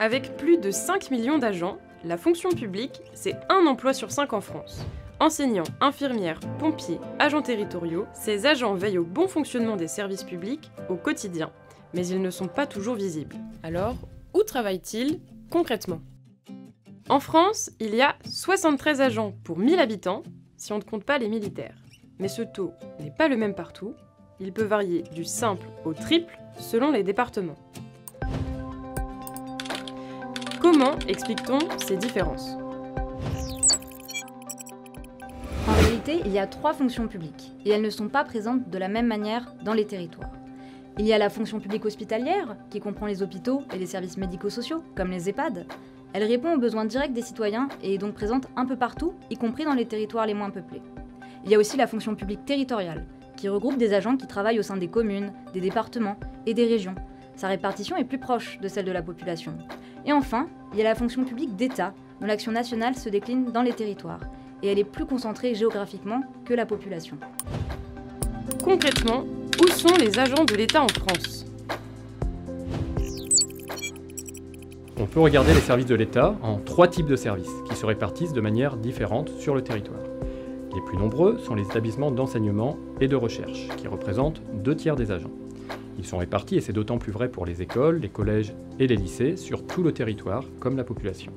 Avec plus de 5 millions d'agents, la fonction publique, c'est un emploi sur 5 en France. Enseignants, infirmières, pompiers, agents territoriaux, ces agents veillent au bon fonctionnement des services publics au quotidien, mais ils ne sont pas toujours visibles. Alors, où travaillent-ils concrètement ? En France, il y a 73 agents pour 1000 habitants, si on ne compte pas les militaires. Mais ce taux n'est pas le même partout, il peut varier du simple au triple selon les départements. Comment explique-t-on ces différences ? En réalité, il y a 3 fonctions publiques, et elles ne sont pas présentes de la même manière dans les territoires. Il y a la fonction publique hospitalière, qui comprend les hôpitaux et les services médico-sociaux, comme les EHPAD. Elle répond aux besoins directs des citoyens et est donc présente un peu partout, y compris dans les territoires les moins peuplés. Il y a aussi la fonction publique territoriale, qui regroupe des agents qui travaillent au sein des communes, des départements et des régions. Sa répartition est plus proche de celle de la population. Et enfin, il y a la fonction publique d'État, dont l'action nationale se décline dans les territoires, et elle est plus concentrée géographiquement que la population. Concrètement, où sont les agents de l'État en France ? On peut regarder les services de l'État en 3 types de services, qui se répartissent de manière différente sur le territoire. Les plus nombreux sont les établissements d'enseignement et de recherche, qui représentent 2/3 des agents. Ils sont répartis, et c'est d'autant plus vrai pour les écoles, les collèges et les lycées, sur tout le territoire, comme la population.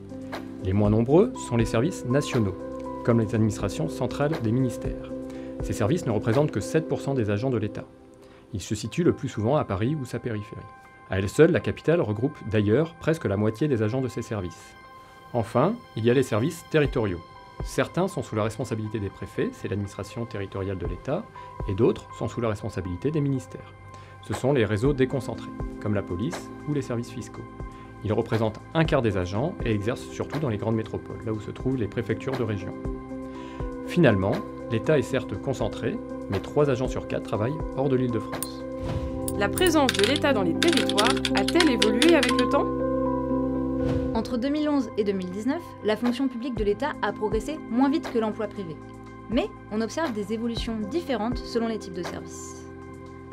Les moins nombreux sont les services nationaux, comme les administrations centrales des ministères. Ces services ne représentent que 7% des agents de l'État. Ils se situent le plus souvent à Paris ou sa périphérie. À elle seule, la capitale regroupe d'ailleurs presque la moitié des agents de ces services. Enfin, il y a les services territoriaux. Certains sont sous la responsabilité des préfets, c'est l'administration territoriale de l'État, et d'autres sont sous la responsabilité des ministères. Ce sont les réseaux déconcentrés, comme la police ou les services fiscaux. Ils représentent 1/4 des agents et exercent surtout dans les grandes métropoles, là où se trouvent les préfectures de région. Finalement, l'État est certes concentré, mais 3 agents sur 4 travaillent hors de l'Île-de-France. La présence de l'État dans les territoires a-t-elle évolué avec le temps ? Entre 2011 et 2019, la fonction publique de l'État a progressé moins vite que l'emploi privé. Mais on observe des évolutions différentes selon les types de services.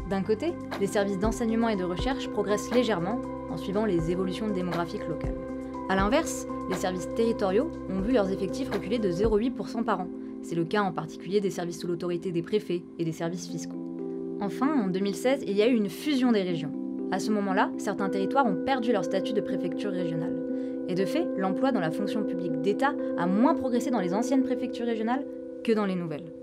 D'un côté, les services d'enseignement et de recherche progressent légèrement en suivant les évolutions démographiques locales. A l'inverse, les services territoriaux ont vu leurs effectifs reculer de 0,8% par an. C'est le cas en particulier des services sous l'autorité des préfets et des services fiscaux. Enfin, en 2016, il y a eu une fusion des régions. À ce moment-là, certains territoires ont perdu leur statut de préfecture régionale. Et de fait, l'emploi dans la fonction publique d'État a moins progressé dans les anciennes préfectures régionales que dans les nouvelles.